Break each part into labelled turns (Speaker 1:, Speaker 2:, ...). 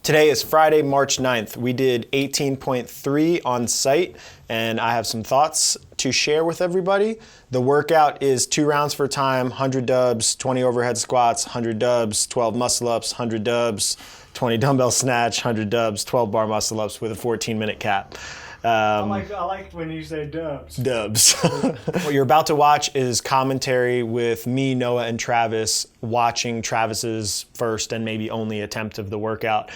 Speaker 1: Today is Friday, March 9th. We did 18.3 on site, and I have some thoughts to share with everybody. The workout is 2 rounds for time, 100 dubs, 20 overhead squats, 100 dubs, 12 muscle ups, 100 dubs, 20 dumbbell snatch, 100 dubs, 12 bar muscle ups with a 14-minute cap.
Speaker 2: I like when you say dubs.
Speaker 1: Dubs. What you're about to watch is commentary with me, Noah, and Travis watching Travis's first and maybe only attempt of the workout.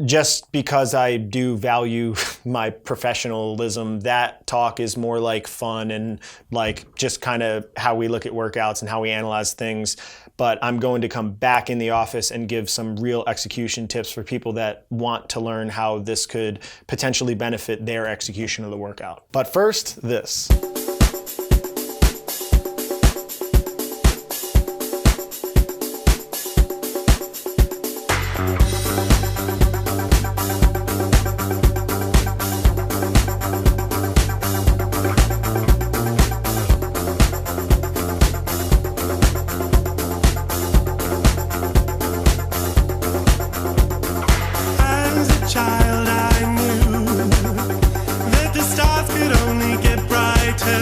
Speaker 1: Just because I do value my professionalism, that talk is more like fun and like just kind of how we look at workouts and how we analyze things. But I'm going to come back in the office and give some real execution tips for people that want to learn how this could potentially benefit their execution of the workout. But first, this.
Speaker 3: Child, I knew that the stars could only get brighter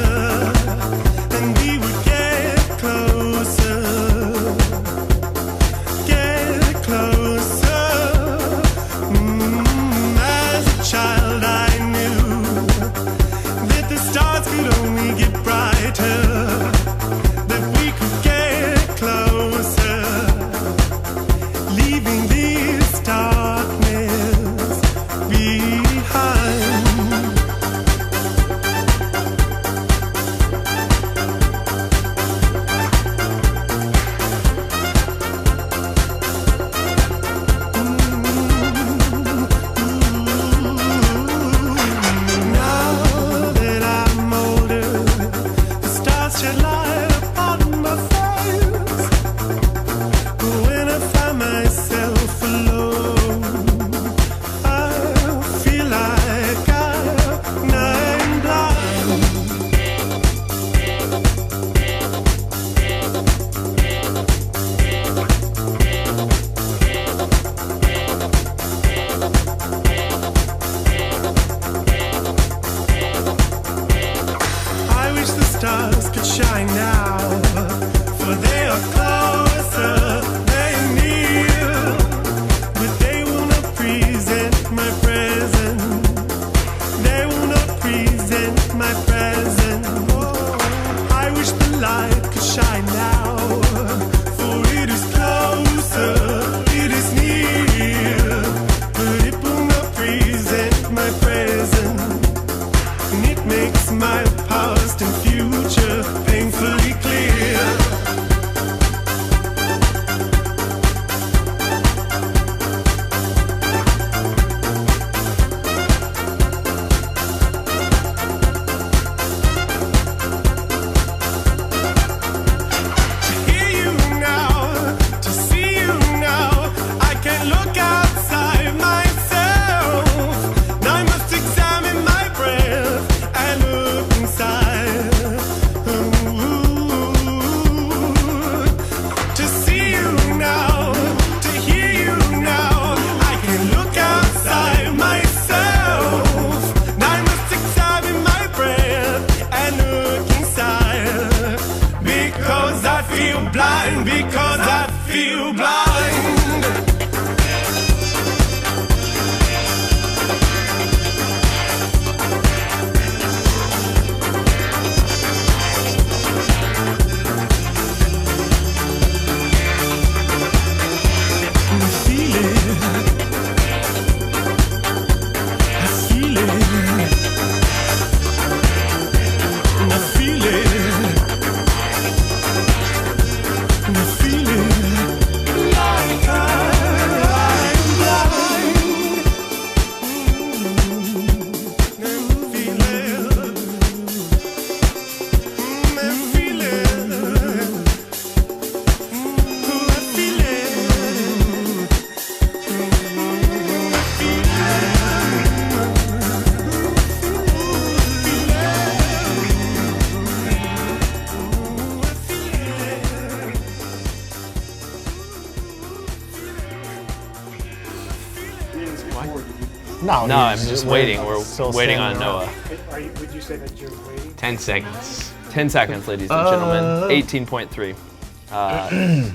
Speaker 2: seconds before.
Speaker 1: No,
Speaker 3: No, I'm just waiting. We're
Speaker 1: still
Speaker 3: waiting
Speaker 1: standing
Speaker 3: on
Speaker 1: around.
Speaker 3: Noah.
Speaker 2: Would you say that you're waiting?
Speaker 4: 10 seconds.
Speaker 3: 10 seconds, ladies and gentlemen. 18.3.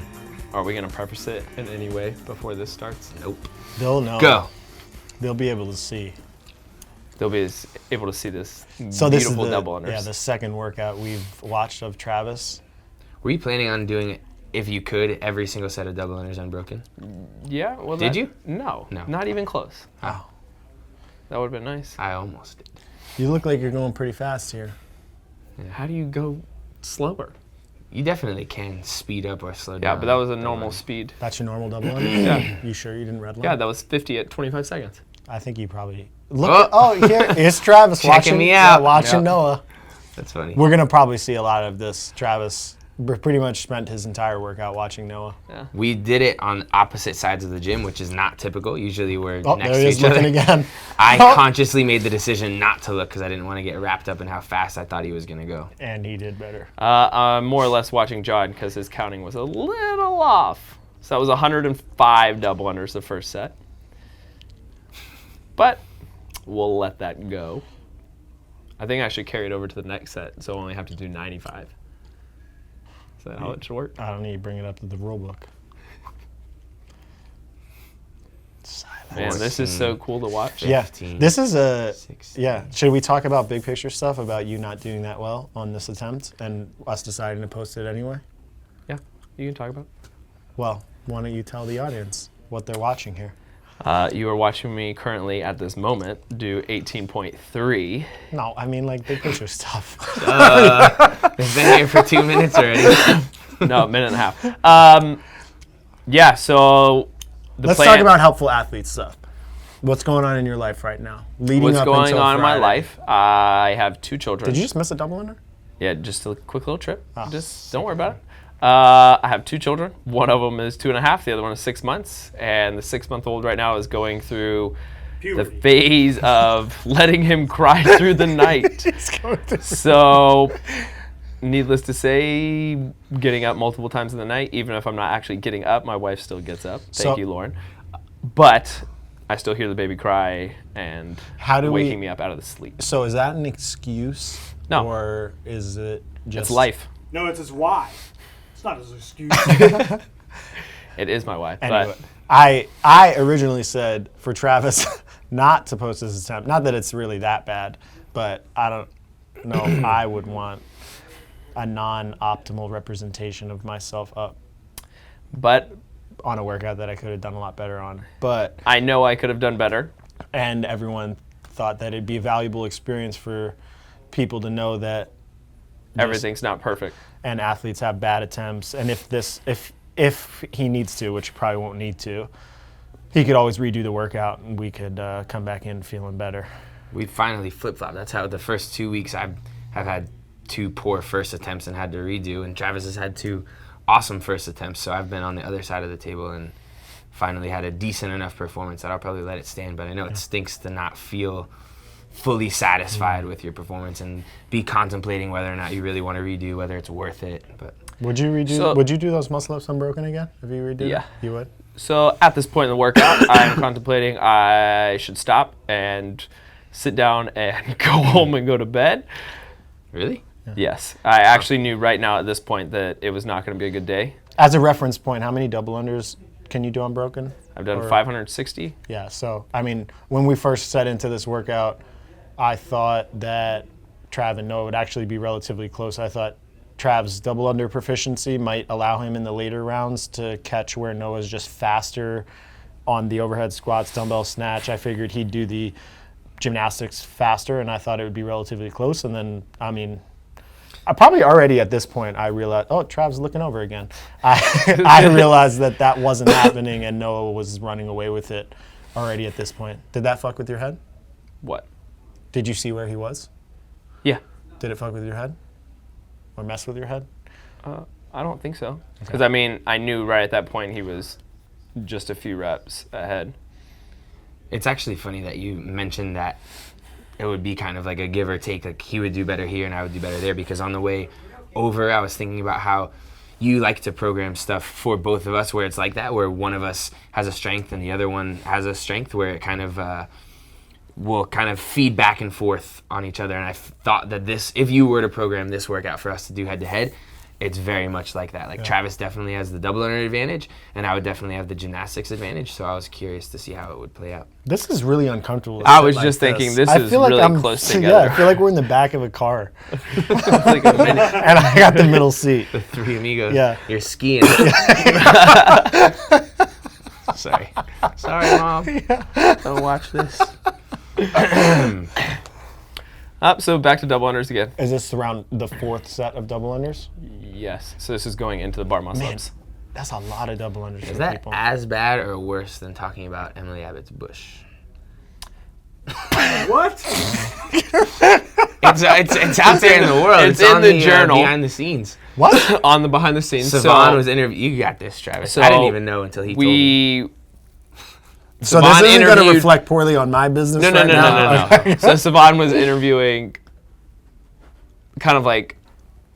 Speaker 3: Are we going to preface it in any way before this starts?
Speaker 4: Nope.
Speaker 1: They'll know.
Speaker 4: Go.
Speaker 1: They'll be able to see.
Speaker 3: They'll be able to see this
Speaker 1: So this is
Speaker 3: beautiful
Speaker 1: the,
Speaker 3: double unders.
Speaker 1: yeah, the second workout we've watched of Travis.
Speaker 4: Were you planning on doing it, if you could, every single set of double unders unbroken?
Speaker 3: Yeah, well,
Speaker 4: Did you?
Speaker 3: No,
Speaker 4: No.
Speaker 3: not even close.
Speaker 4: Oh,
Speaker 3: That would have been nice.
Speaker 4: I almost did.
Speaker 1: You look like you're going pretty fast here.
Speaker 3: How do you go slower?
Speaker 4: You definitely can speed up or slow
Speaker 3: Yeah,
Speaker 4: down.
Speaker 3: but that was a normal speed.
Speaker 1: That's your normal double under?
Speaker 3: Yeah.
Speaker 1: You sure you didn't redline?
Speaker 3: Yeah, that was 50 at 25 seconds.
Speaker 1: I think you probably... Look here, it's Travis
Speaker 4: Checking
Speaker 1: watching
Speaker 4: me out.
Speaker 1: watching
Speaker 3: Yep.
Speaker 1: Noah.
Speaker 4: That's funny.
Speaker 1: We're going to probably see a lot of this. Travis pretty much spent his entire workout watching Noah.
Speaker 3: Yeah.
Speaker 4: We did it on opposite sides of the gym, which is not typical. Usually we're
Speaker 1: Oh,
Speaker 4: next
Speaker 1: there
Speaker 4: to
Speaker 1: he is
Speaker 4: each other.
Speaker 1: looking again.
Speaker 4: I
Speaker 1: Oh.
Speaker 4: consciously made the decision not to look because I didn't want to get wrapped up in how fast I thought he was going to go.
Speaker 1: And he did better.
Speaker 3: I'm more or less watching John because his counting was a little off. So that was 105 double unders the first set. But we'll let that go. I think I should carry it over to the next set, so I only have to do 95. Is that how it should work?
Speaker 1: I don't need to bring it up to the rule book. Silence.
Speaker 3: Man, this is so cool to watch.
Speaker 1: Yeah,
Speaker 4: 15,
Speaker 1: this is a
Speaker 4: 16.
Speaker 1: yeah. Should we talk about big picture stuff about you not doing that well on this attempt and us deciding to post it anyway?
Speaker 3: Yeah, you can talk about it.
Speaker 1: Well, why don't you tell the audience what they're watching here?
Speaker 3: You are watching me currently at this moment do 18.3.
Speaker 1: No, I mean like big picture stuff.
Speaker 4: It's been here for 2 minutes already.
Speaker 3: No, a minute and a half. Yeah, so
Speaker 1: Let's talk about helpful athlete stuff. What's going on in your life right now? Leading
Speaker 3: what's
Speaker 1: up
Speaker 3: going
Speaker 1: until
Speaker 3: on in my
Speaker 1: Friday.
Speaker 3: life. I have 2 children.
Speaker 1: Did you just miss a double under?
Speaker 3: Yeah, just a quick little trip.
Speaker 1: Oh,
Speaker 3: Just don't worry about it. I have 2 children. One of them is 2.5. The other one is 6 months. And the 6-month-old right now is going through
Speaker 2: Puberty.
Speaker 3: the phase of letting him cry through the night. So, needless to say, getting up multiple times in the night, even if I'm not actually getting up, my wife still gets up. Thank you, Lauren. But I still hear the baby cry and waking me up out of the sleep.
Speaker 1: So is that an excuse?
Speaker 3: No.
Speaker 1: Or is it just
Speaker 3: It's life.
Speaker 2: No, it's his why. It's not his excuse.
Speaker 3: It is my wife.
Speaker 1: Anyway,
Speaker 3: But
Speaker 1: I originally said for Travis not to post this attempt. Not that it's really that bad, but I don't know if I would want a non-optimal representation of myself up on a workout that I could have done a lot better on. But
Speaker 3: I know I could have done better.
Speaker 1: and everyone thought that it'd be a valuable experience for people to know that
Speaker 3: Everything's not perfect.
Speaker 1: and athletes have bad attempts. And if he needs to, which he probably won't need to, he could always redo the workout and we could come back in feeling better.
Speaker 4: We finally flip-flopped. That's how the first 2 weeks I have had 2 poor first attempts and had to redo, and Travis has had 2 awesome first attempts, so I've been on the other side of the table and finally had a decent enough performance that I'll probably let it stand, but I know it stinks to not feel fully satisfied with your performance and be contemplating whether or not you really want to redo, whether it's worth it. But
Speaker 1: Would you redo? Would you do those muscle ups unbroken again if you redo?
Speaker 3: Yeah.
Speaker 1: You would.
Speaker 3: So at this point in the workout, I'm contemplating I should stop and sit down and go home and go to bed.
Speaker 4: really?
Speaker 3: Yes. I actually knew right now at this point that it was not going to be a good day.
Speaker 1: As a reference point, how many double unders can you do unbroken?
Speaker 3: I've done
Speaker 1: Or-
Speaker 3: 560.
Speaker 1: Yeah, so, I mean, when we first set into this workout, I thought that Trav and Noah would actually be relatively close. I thought Trav's double under proficiency might allow him in the later rounds to catch where Noah's just faster on the overhead squats, dumbbell snatch. I figured he'd do the gymnastics faster, and I thought it would be relatively close. And then, I mean, I probably already at this point, I realized, oh, Trav's looking over again. I realized that wasn't happening and Noah was running away with it already at this point. Did that fuck with your head?
Speaker 3: What?
Speaker 1: Did you see where he was?
Speaker 3: Yeah.
Speaker 1: Did it fuck with your head? Or mess with your head?
Speaker 3: I don't think so. Because, I mean, I knew right at that point he was just a few reps ahead.
Speaker 4: It's actually funny that you mentioned that it would be kind of like a give or take, like he would do better here and I would do better there, because on the way over I was thinking about how you like to program stuff for both of us where it's like that, where one of us has a strength and the other one has a strength, where it kind of will kind of feed back and forth on each other. And I thought that if you were to program this workout for us to do head-to-head, it's very much like that. Like Travis definitely has the double under advantage, and I would definitely have the gymnastics advantage. So I was curious to see how it would play out.
Speaker 1: This is really uncomfortable.
Speaker 3: I was just thinking this is really close together.
Speaker 1: Yeah, I feel like we're in the back of a car,
Speaker 3: It's like a minute.
Speaker 1: and I got the middle seat.
Speaker 4: The three amigos.
Speaker 1: Yeah.
Speaker 4: You're skiing. Sorry, Mom. Don't watch this.
Speaker 3: So back to double unders again.
Speaker 1: Is this around the 4th set of double unders?
Speaker 3: Yes. So this is going into the bar muscle ups.
Speaker 1: That's a lot of double unders
Speaker 4: Is
Speaker 1: for
Speaker 4: that
Speaker 1: people.
Speaker 4: as bad or worse than talking about Emily Abbott's bush?
Speaker 2: What?
Speaker 4: It's out there in the world.
Speaker 3: It's in
Speaker 4: on
Speaker 3: the journal.
Speaker 4: Behind the scenes.
Speaker 1: What?
Speaker 3: On the behind the scenes.
Speaker 4: Savon was interviewed. You got this, Travis.
Speaker 3: So
Speaker 4: I didn't even know until he told me.
Speaker 1: So
Speaker 3: Savon
Speaker 1: this isn't going to
Speaker 3: interviewed-
Speaker 1: reflect poorly on my business
Speaker 3: No. So Savon was interviewing, kind of like,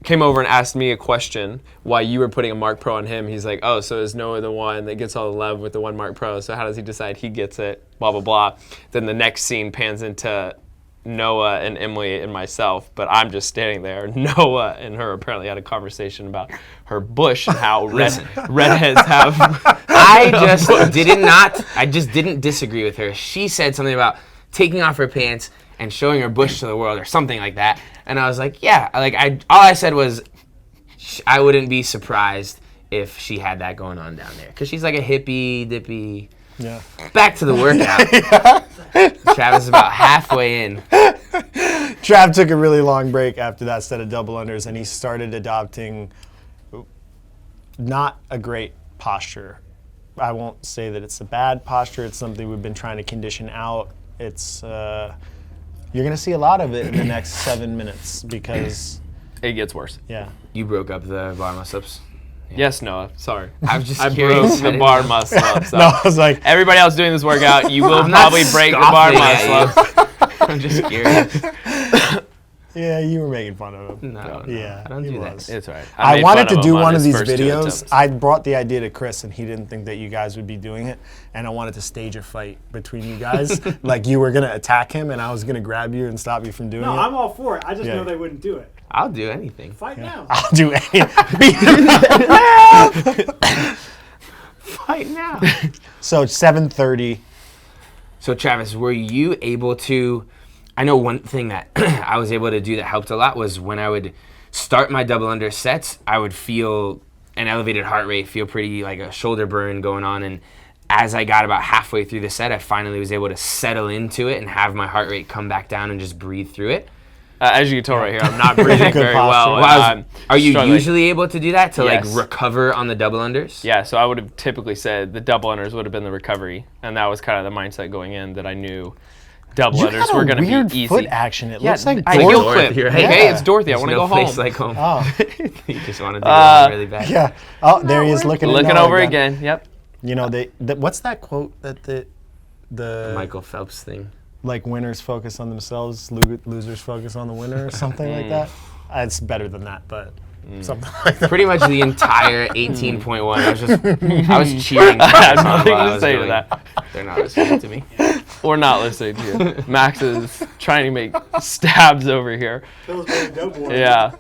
Speaker 3: came over and asked me a question why you were putting a Mark Pro on him. He's like, oh, so is Noah the one that gets all the love with the one Mark Pro? So how does he decide he gets it? Blah, blah, blah. Then the next scene pans into Noah and Emily and myself, but I'm just standing there. Noah and her apparently had a conversation about her bush and how redheads have.
Speaker 4: I just didn't disagree with her. She said something about taking off her pants and showing her bush to the world or something like that. And I was like, yeah, all I said was I wouldn't be surprised if she had that going on down there. Because she's like a hippie, dippy.
Speaker 1: Yeah.
Speaker 4: Back to the workout. Travis is about halfway in.
Speaker 1: Trav took a really long break after that set of double unders, and he started adopting not a great posture. I won't say that it's a bad posture. It's something we've been trying to condition out. It's you're going to see a lot of it in the next 7 minutes because
Speaker 3: It gets worse.
Speaker 1: yeah.
Speaker 4: You broke up the bar muscle-ups.
Speaker 3: Yes, Noah. Sorry.
Speaker 4: I was just
Speaker 3: I
Speaker 4: curious.
Speaker 3: broke the bar muscle ups.
Speaker 1: No, I was like,
Speaker 3: Everybody else doing this workout, you will
Speaker 4: I'm not
Speaker 3: probably break the bar
Speaker 4: scoffing at
Speaker 3: muscle ups.
Speaker 4: I'm just curious.
Speaker 1: yeah, you were making fun of him.
Speaker 4: No,
Speaker 1: Yeah,
Speaker 4: I don't
Speaker 1: he
Speaker 4: do
Speaker 1: was.
Speaker 4: that.
Speaker 3: It's all right.
Speaker 1: I
Speaker 3: made
Speaker 1: wanted
Speaker 3: fun
Speaker 1: to
Speaker 3: of
Speaker 1: do
Speaker 3: him on
Speaker 1: one of
Speaker 3: his
Speaker 1: these
Speaker 3: first 2
Speaker 1: videos.
Speaker 3: attempts.
Speaker 1: I brought the idea to Chris, and he didn't think that you guys would be doing it. And I wanted to stage a fight between you guys. Like you were going to attack him, and I was going to grab you and stop you from doing
Speaker 2: No,
Speaker 1: it.
Speaker 2: I'm all for it. I just
Speaker 1: Yeah.
Speaker 2: know they wouldn't do it.
Speaker 4: I'll do anything.
Speaker 2: Fight now.
Speaker 1: I'll do anything.
Speaker 4: Fight now.
Speaker 1: So 7:30.
Speaker 4: So Travis, were you able to? I know one thing that I was able to do that helped a lot was when I would start my double under sets, I would feel an elevated heart rate, feel pretty like a shoulder burn going on, and as I got about halfway through the set, I finally was able to settle into it and have my heart rate come back down and just breathe through it.
Speaker 3: As you can tell right here, I'm not breathing
Speaker 1: Good
Speaker 3: very
Speaker 1: posture.
Speaker 3: well.
Speaker 1: Well,
Speaker 3: and I'm
Speaker 4: Are you
Speaker 3: struggling.
Speaker 4: usually able to do that to
Speaker 3: Yes.
Speaker 4: like recover on the double unders?
Speaker 3: Yeah, so I would have typically said the double unders would have been the recovery, and that was kind of the mindset going in that I knew double
Speaker 1: You
Speaker 3: unders
Speaker 1: got
Speaker 3: were
Speaker 1: a
Speaker 3: going to
Speaker 1: weird
Speaker 3: be easy.
Speaker 1: foot action. It
Speaker 3: Yeah,
Speaker 1: looks like
Speaker 3: I
Speaker 1: Dorothy.
Speaker 3: heel clip.
Speaker 4: Dorothy, right?
Speaker 3: Okay,
Speaker 1: Yeah.
Speaker 3: it's Dorothy. I
Speaker 4: There's
Speaker 3: want to
Speaker 4: no
Speaker 3: go home.
Speaker 4: place like home.
Speaker 1: Oh,
Speaker 4: You just want to do that really bad.
Speaker 1: yeah. Oh, there he is looking at
Speaker 3: Looking
Speaker 1: Noah
Speaker 3: over again. Yep.
Speaker 1: You know, what's that quote that the
Speaker 4: Michael Phelps thing.
Speaker 1: like winners focus on themselves, losers focus on the winner, or something like that. It's better than that, but something like that.
Speaker 4: Pretty much the entire 18.1. I was cheering.
Speaker 3: I have
Speaker 4: Travis on
Speaker 3: nothing
Speaker 4: while I
Speaker 3: to
Speaker 4: was
Speaker 3: say to
Speaker 4: going.
Speaker 3: that.
Speaker 4: They're not listening to me.
Speaker 3: We're not listening to you. Max is trying to make stabs over here.
Speaker 2: Pillsbury Doughboy.
Speaker 3: Yeah.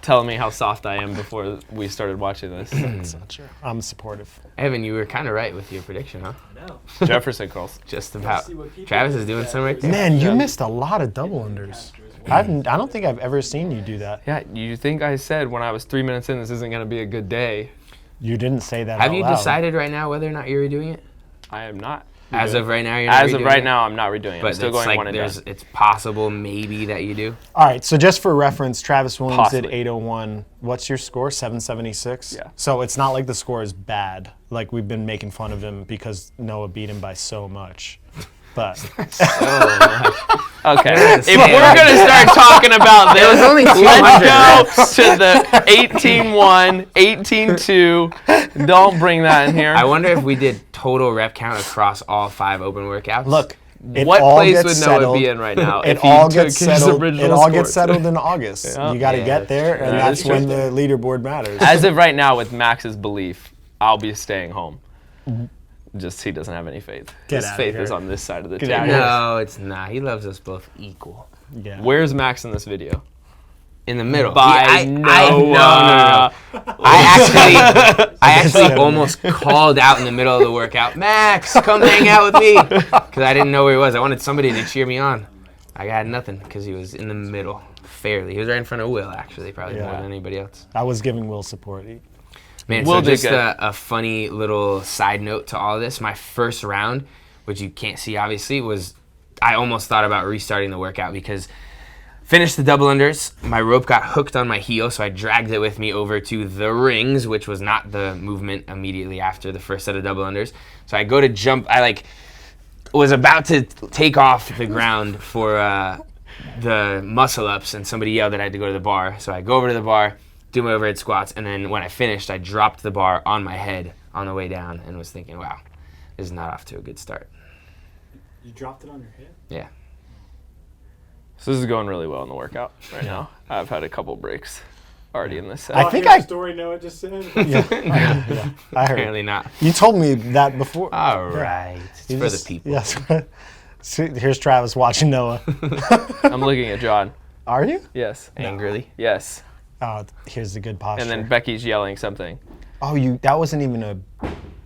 Speaker 3: Telling me how soft I am before we started watching this.
Speaker 1: It's not true. I'm supportive.
Speaker 4: Evan, you were kind of right with your prediction, huh?
Speaker 5: No.
Speaker 3: Jefferson curls.
Speaker 4: Just about.
Speaker 5: See what people
Speaker 4: Travis
Speaker 5: do
Speaker 4: is doing
Speaker 5: with
Speaker 4: some
Speaker 5: that.
Speaker 4: right there.
Speaker 1: Man, you missed a lot of double unders. I don't think I've ever seen you do that.
Speaker 3: Yeah, you think I said when I was 3 minutes in, this isn't going to be a good day.
Speaker 1: You didn't say that
Speaker 4: Have
Speaker 1: out
Speaker 4: you
Speaker 1: loud.
Speaker 4: decided right now whether or not you're redoing it?
Speaker 3: I am not.
Speaker 4: As
Speaker 3: redoing
Speaker 4: of right now, you're
Speaker 3: it.
Speaker 4: not
Speaker 3: As of
Speaker 4: redoing
Speaker 3: right
Speaker 4: it?
Speaker 3: now, I'm not redoing it.
Speaker 4: But
Speaker 3: I'm still
Speaker 4: it's
Speaker 3: going
Speaker 4: like
Speaker 3: one and done.
Speaker 4: it's possible maybe that you do.
Speaker 1: All right, so just for reference, Travis Williams did
Speaker 3: Possibly.
Speaker 1: 801. What's your score? 776?
Speaker 3: Yeah.
Speaker 1: So it's not like the score is bad. Like we've been making fun of him because Noah beat him by so much. But
Speaker 3: Okay. If
Speaker 4: scale.
Speaker 3: we're going to start talking about this,
Speaker 4: was only 200
Speaker 3: let's go to the 18-1, 18-2. Don't bring that in here.
Speaker 4: I wonder if we did total rep count across all 5 open workouts.
Speaker 1: look,
Speaker 3: What
Speaker 1: all
Speaker 3: place
Speaker 1: gets
Speaker 3: would
Speaker 1: settled.
Speaker 3: Noah be in right now
Speaker 1: It
Speaker 3: if he
Speaker 1: all
Speaker 3: took
Speaker 1: gets
Speaker 3: his
Speaker 1: settled.
Speaker 3: original
Speaker 1: It all gets
Speaker 3: scores?
Speaker 1: settled in August.
Speaker 3: Yeah.
Speaker 1: You got to
Speaker 4: Yeah,
Speaker 1: get there, and
Speaker 3: That
Speaker 1: that's
Speaker 3: is
Speaker 1: when
Speaker 3: true.
Speaker 1: the leaderboard matters.
Speaker 3: As of right now, with Max's belief, I'll be staying home. Just he doesn't have any faith.
Speaker 1: Get
Speaker 3: His
Speaker 1: outta
Speaker 3: faith
Speaker 1: here.
Speaker 3: is on this side of the
Speaker 1: Get
Speaker 3: table.
Speaker 1: outta here.
Speaker 4: No, it's not. He loves us both equal.
Speaker 1: Yeah.
Speaker 3: Where's Max in this video?
Speaker 4: In the middle.
Speaker 3: By
Speaker 4: no.
Speaker 3: Noah.
Speaker 4: I actually almost called out in the middle of the workout, Max, come hang out with me, because I didn't know where he was. I wanted somebody to cheer me on. I got nothing because he was in the middle, fairly. He was right in front of Will, actually, probably more
Speaker 1: Yeah.
Speaker 4: than anybody else.
Speaker 1: I was giving Will support.
Speaker 4: Man,
Speaker 3: Will
Speaker 4: so
Speaker 3: did
Speaker 4: just
Speaker 3: good.
Speaker 4: a funny little side note to all of this. My first round, which you can't see obviously, was I almost thought about restarting the workout because finished the double unders. My rope got hooked on my heel, so I dragged it with me over to the rings, which was not the movement immediately after the first set of double unders. So I go to jump. I was about to take off the ground for the muscle ups, and somebody yelled that I had to go to the bar. So I go over to the bar, do my overhead squats, and then when I finished, I dropped the bar on my head on the way down and was thinking, wow, this is not off to a good start.
Speaker 2: You dropped it on your head?
Speaker 4: Yeah.
Speaker 3: So this is going really well in the workout right now. I've had a couple breaks already in this set.
Speaker 1: I
Speaker 2: Oh,
Speaker 1: think
Speaker 2: here's
Speaker 1: I-
Speaker 2: the story Noah just said.
Speaker 1: Yeah, I heard.
Speaker 4: Apparently not.
Speaker 1: You told me that before.
Speaker 4: All right. It's
Speaker 1: You
Speaker 4: for
Speaker 1: just-
Speaker 4: the people.
Speaker 1: Yes. See, here's Travis watching Noah.
Speaker 3: I'm looking at John.
Speaker 1: Are you?
Speaker 3: Yes.
Speaker 4: Angrily.
Speaker 3: Yes.
Speaker 1: Oh, here's the good posture.
Speaker 3: And then Becky's yelling something.
Speaker 1: Oh, that wasn't even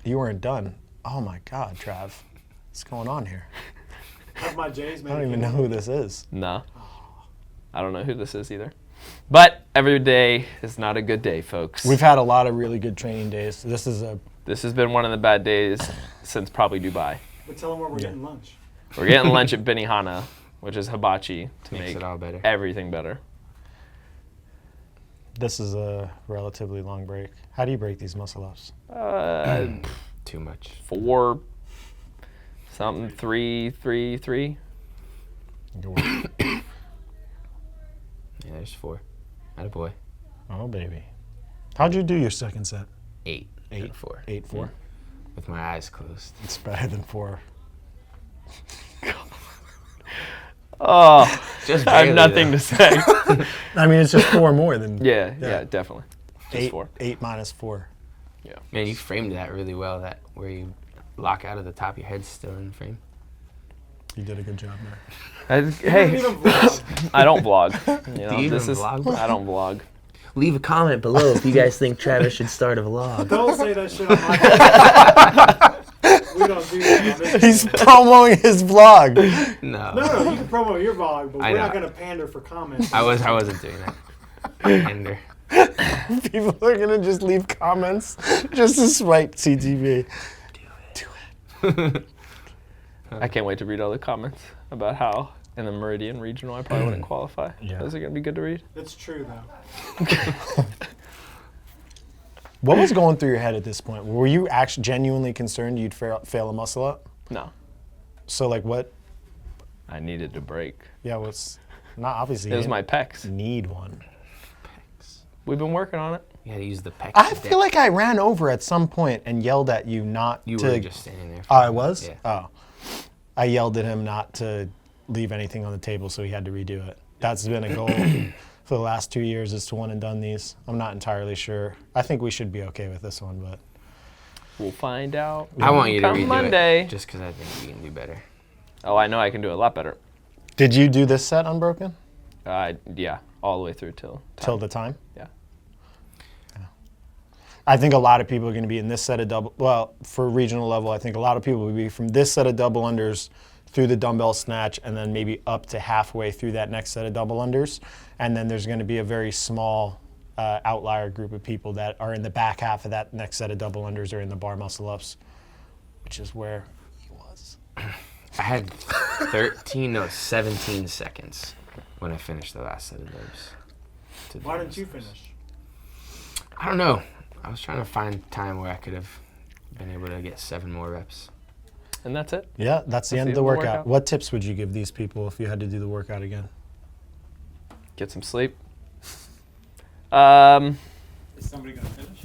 Speaker 1: you weren't done. Oh my God, Trav. What's going on here?
Speaker 2: That's my J's,
Speaker 1: I
Speaker 2: man.
Speaker 1: don't even know who this is.
Speaker 3: No. I don't know who this is either. But every day is not a good day, folks.
Speaker 1: We've had a lot of really good training days. This
Speaker 2: But tell them where we're getting lunch.
Speaker 3: We're getting lunch at Benihana, which is hibachi, to
Speaker 4: Makes
Speaker 3: make
Speaker 4: it all better.
Speaker 3: everything better.
Speaker 1: this is a relatively long break. How do you break these muscle ups?
Speaker 4: Too much.
Speaker 3: 4 something 3 3 3.
Speaker 4: Yeah, there's 4. Attaboy.
Speaker 1: Oh baby. How'd you do your second set?
Speaker 4: 8.
Speaker 1: 8.
Speaker 4: Out of 4.
Speaker 1: 8-4.
Speaker 4: With my eyes closed.
Speaker 1: It's better than 4.
Speaker 3: Oh,
Speaker 4: Just
Speaker 3: I have
Speaker 4: barely,
Speaker 3: nothing
Speaker 4: though.
Speaker 3: to say.
Speaker 1: I mean, it's just 4 more than
Speaker 3: yeah,
Speaker 1: Yeah.
Speaker 3: definitely. Just 4.
Speaker 1: 8 minus 4.
Speaker 4: Man, you framed that really well. That where you lock out of the top of your head still in the frame.
Speaker 1: You did a good job there.
Speaker 2: You
Speaker 3: Hey,
Speaker 2: didn't even vlog.
Speaker 3: I don't vlog. You know,
Speaker 4: Do you
Speaker 3: this
Speaker 4: even
Speaker 3: is
Speaker 4: vlog?
Speaker 3: I don't vlog.
Speaker 4: Leave a comment below if you guys think Travis should start a vlog.
Speaker 2: Don't say that shit on my channel. We don't do that on this
Speaker 1: He's
Speaker 2: channel.
Speaker 1: promoting his vlog.
Speaker 4: No.
Speaker 2: No, you can promote your vlog, but
Speaker 4: I
Speaker 2: we're not
Speaker 4: know.
Speaker 2: going to pander for comments.
Speaker 4: I wasn't doing that. Ender.
Speaker 1: People are gonna just leave comments just to spite CTV.
Speaker 3: I can't wait to read all the comments about how in the Meridian Regional I probably wouldn't qualify.
Speaker 1: Yeah.
Speaker 3: Those are gonna be good to read.
Speaker 2: It's true, though.
Speaker 1: What was going through your head at this point? Were you actually genuinely concerned you'd fail a muscle up?
Speaker 3: No,
Speaker 1: So like what?
Speaker 3: I needed to break.
Speaker 1: Yeah, what's not obviously.
Speaker 3: It was
Speaker 1: you
Speaker 3: my pecs.
Speaker 1: need one.
Speaker 3: We've been working on it.
Speaker 4: You gotta use the pecs.
Speaker 1: I feel like I ran over at some point and yelled at you not
Speaker 4: you
Speaker 1: to.
Speaker 4: were just standing there.
Speaker 1: Oh, I was?
Speaker 4: Yeah.
Speaker 1: Oh. I yelled at him not to leave anything on the table, so he had to redo it. That's been a goal for the last 2 years, is to one and done these. I'm not entirely sure. I think we should be okay with this one, but
Speaker 3: We'll find out.
Speaker 4: I want you to
Speaker 3: Come
Speaker 4: redo
Speaker 3: Monday.
Speaker 4: it. Just because I think you can do better.
Speaker 3: Oh, I know I can do a lot better.
Speaker 1: did you do this set unbroken
Speaker 3: Yeah, all the way through till
Speaker 1: till the time?
Speaker 3: Yeah.
Speaker 1: I think a lot of people are going to be in this set of double. Well, for regional level, I think a lot of people will be from this set of double unders through the dumbbell snatch, and then maybe up to halfway through that next set of double unders, and then there's going to be a very small outlier group of people that are in the back half of that next set of double unders or in the bar muscle ups, which is where he was.
Speaker 4: I had 17 seconds when I finished the last set of those.
Speaker 2: Why didn't you finish?
Speaker 4: I don't know. I was trying to find time where I could have been able to get 7 more reps.
Speaker 3: And that's it.
Speaker 1: Yeah, that's the end of the
Speaker 3: the
Speaker 1: workout.
Speaker 3: workout.
Speaker 1: What tips would you give these people if you had to do the workout again?
Speaker 3: Get some sleep.
Speaker 2: Is somebody going to finish?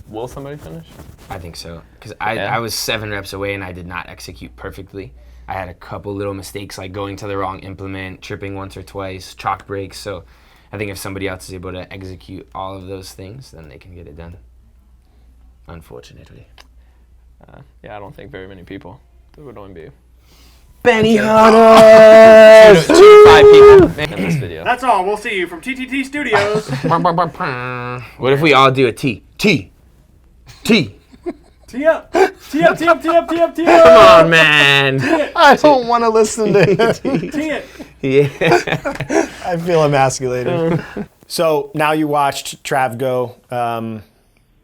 Speaker 3: Will somebody finish?
Speaker 4: I think so. Because I was 7 reps away and I did not execute perfectly. I had a couple little mistakes like going to the wrong implement, tripping once or twice, chalk breaks. So I think if somebody else is able to execute all of those things, then they can get it done. Unfortunately.
Speaker 3: Yeah, I don't think very many people. There would only be
Speaker 4: Benny
Speaker 3: 2 to 5 people in this video.
Speaker 2: That's all. We'll see you from TTT Studios.
Speaker 4: What if we all do a T? T. T.
Speaker 2: Tee up. Tee up, tee up, tee up, tee up, tee
Speaker 4: Come
Speaker 2: up.
Speaker 4: on, man.
Speaker 1: I don't want to listen to it.
Speaker 2: Tee it.
Speaker 4: Yeah.
Speaker 1: I feel emasculated. So now you watched Trav go.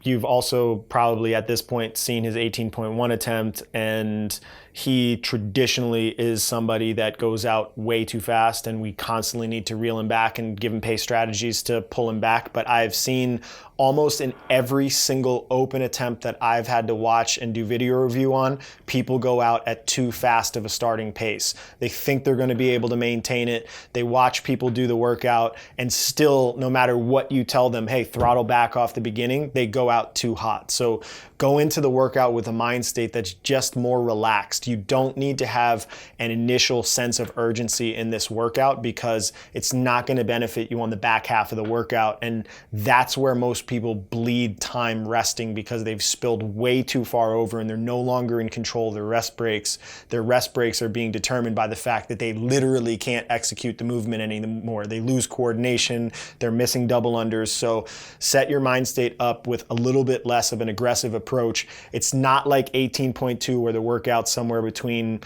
Speaker 1: You've also probably at this point seen his 18.1 attempt, and he traditionally is somebody that goes out way too fast, and we constantly need to reel him back and give him pace strategies to pull him back. But I've seen almost in every single open attempt that I've had to watch and do video review on, people go out at too fast of a starting pace. They think they're going to be able to maintain it. They watch people do the workout, and still, no matter what you tell them, hey, throttle back off the beginning, they go out too hot. So go into the workout with a mind state that's just more relaxed. You don't need to have an initial sense of urgency in this workout, because it's not going to benefit you on the back half of the workout. And that's where most people bleed time resting, because they've spilled way too far over and they're no longer in control of their rest breaks. Their rest breaks are being determined by the fact that they literally can't execute the movement anymore. They lose coordination, they're missing double unders. So set your mind state up with a little bit less of an aggressive approach. It's not like 18.2 where the workout's somewhere between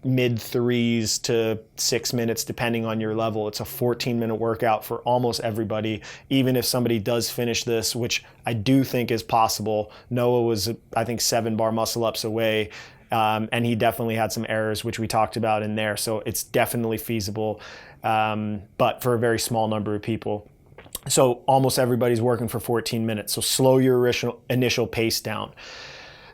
Speaker 1: mid 3s to 6 minutes depending on your level. It's a 14-minute workout for almost everybody. Even if somebody does finish this, which I do think is possible. Noah was, I think, 7 bar muscle ups away, and he definitely had some errors, which we talked about in there. So it's definitely feasible, but for a very small number of people. So almost everybody's working for 14 minutes. So slow your initial pace down.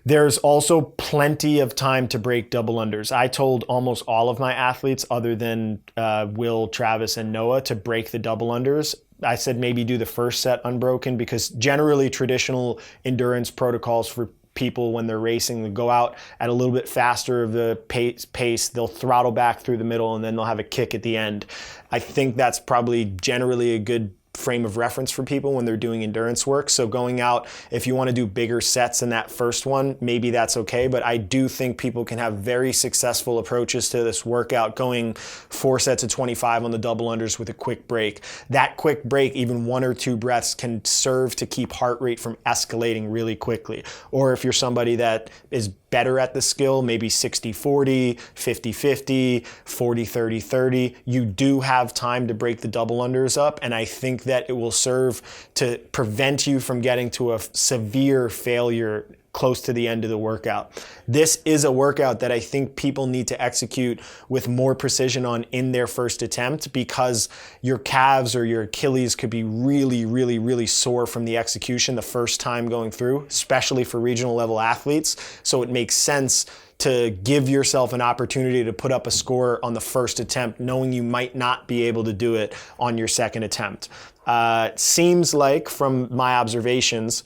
Speaker 1: There's also plenty of time to break double unders. I told almost all of my athletes, other than Will, Travis, and Noah, to break the double unders. I said maybe do the first set unbroken, because generally traditional endurance protocols for people when they're racing, they go out at a little bit faster of the pace, they'll throttle back through the middle, and then they'll have a kick at the end. I think that's probably generally a good frame of reference for people when they're doing endurance work. So going out, if you want to do bigger sets in that first one, maybe that's okay. But I do think people can have very successful approaches to this workout, going 4 sets of 25 on the double unders with a quick break. That quick break, even 1 or 2 breaths, can serve to keep heart rate from escalating really quickly. Or if you're somebody that is better at the skill, maybe 60-40, 50-50, 40-30-30, you do have time to break the double unders up, and I think that it will serve to prevent you from getting to a severe failure close to the end of the workout. This is a workout that I think people need to execute with more precision on in their first attempt, because your calves or your Achilles could be really, really, really sore from the execution the first time going through, especially for regional level athletes. So it makes sense to give yourself an opportunity to put up a score on the first attempt, knowing you might not be able to do it on your second attempt. It seems like, from my observations,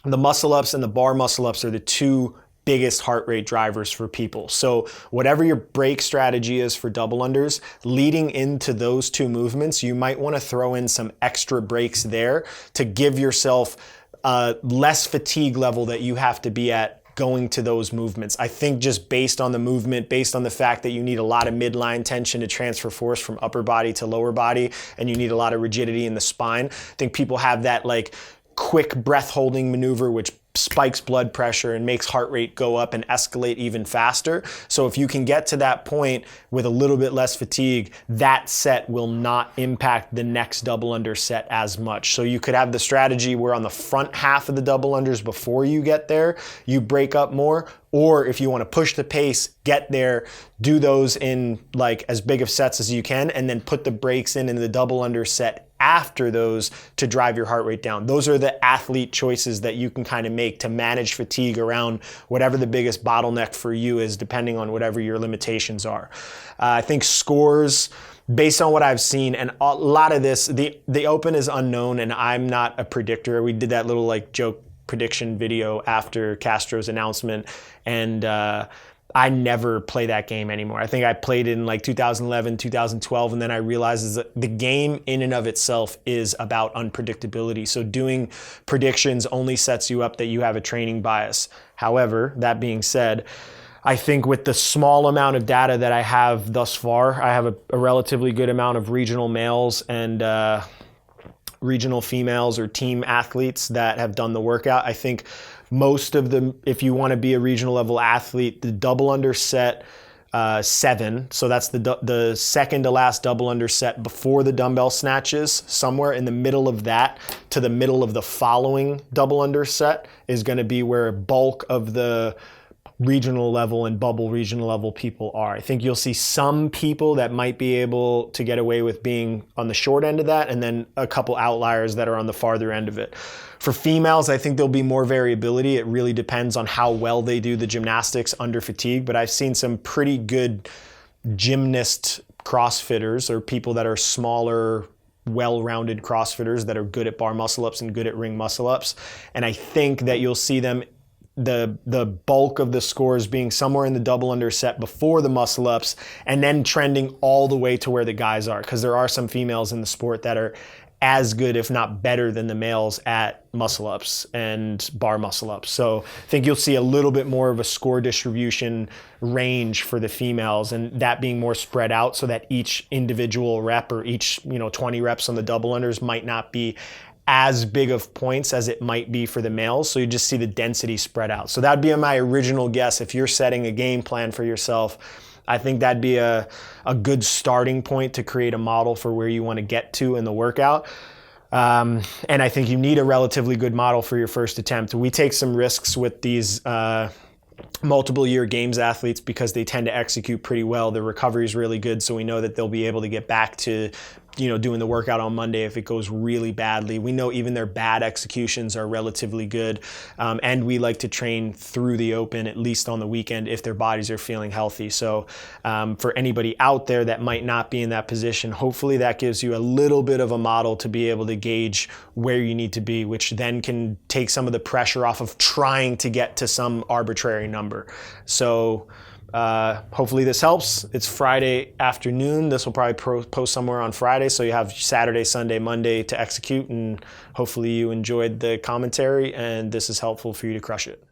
Speaker 1: the muscle ups and the bar muscle ups are the 2 biggest heart rate drivers for people. So whatever your break strategy is for double unders, leading into those 2 movements, you might want to throw in some extra breaks there to give yourself less fatigue level that you have to be at going to those movements. I think just based on the movement, based on the fact that you need a lot of midline tension to transfer force from upper body to lower body, and you need a lot of rigidity in the spine, I think people have that like quick breath holding maneuver, which spikes blood pressure and makes heart rate go up and escalate even faster. So if you can get to that point with a little bit less fatigue, that set will not impact the next double under set as much. So you could have the strategy where on the front half of the double unders before you get there, you break up more. Or if you want to push the pace, get there, do those in like as big of sets as you can, and then put the breaks in the double under set after those to drive your heart rate down. Those are the athlete choices that you can kind of make to manage fatigue around whatever the biggest bottleneck for you is, depending on whatever your limitations are. I think scores, based on what I've seen, and a lot of this, the Open is unknown, and I'm not a predictor. We did that little like joke prediction video after Castro's announcement, and I never play that game anymore. I think I played it in like 2011, 2012, and then I realized is that the game in and of itself is about unpredictability. So doing predictions only sets you up that you have a training bias. However, that being said, I think with the small amount of data that I have thus far, I have a relatively good amount of regional males and regional females or team athletes that have done the workout. I think most of them, if you want to be a regional level athlete, the double under set 7, so that's the second to last double under set before the dumbbell snatches, somewhere in the middle of that to the middle of the following double under set is going to be where a bulk of the regional level and bubble regional level people are. I think you'll see some people that might be able to get away with being on the short end of that, and then a couple outliers that are on the farther end of it. For females, I think there'll be more variability. It really depends on how well they do the gymnastics under fatigue, but I've seen some pretty good gymnast CrossFitters or people that are smaller, well-rounded CrossFitters that are good at bar muscle ups and good at ring muscle ups. And I think that you'll see them, the bulk of the scores being somewhere in the double under set before the muscle ups, and then trending all the way to where the guys are, because there are some females in the sport that are as good, if not better, than the males at muscle ups and bar muscle ups. So I think you'll see a little bit more of a score distribution range for the females, and that being more spread out so that each individual rep or each 20 reps on the double unders might not be as big of points as it might be for the males. So you just see the density spread out. So that'd be my original guess. If you're setting a game plan for yourself, I think that'd be a good starting point to create a model for where you want to get to in the workout. And I think you need a relatively good model for your first attempt. We take some risks with these multiple year games athletes because they tend to execute pretty well. The recovery is really good, so we know that they'll be able to get back to doing the workout on Monday if it goes really badly. We know even their bad executions are relatively good, and we like to train through the Open, at least on the weekend, if their bodies are feeling healthy. So for anybody out there that might not be in that position, hopefully that gives you a little bit of a model to be able to gauge where you need to be, which then can take some of the pressure off of trying to get to some arbitrary number. So hopefully this helps. It's Friday afternoon. This will probably post somewhere on Friday, so you have Saturday, Sunday, Monday to execute, and hopefully you enjoyed the commentary and this is helpful for you to crush it.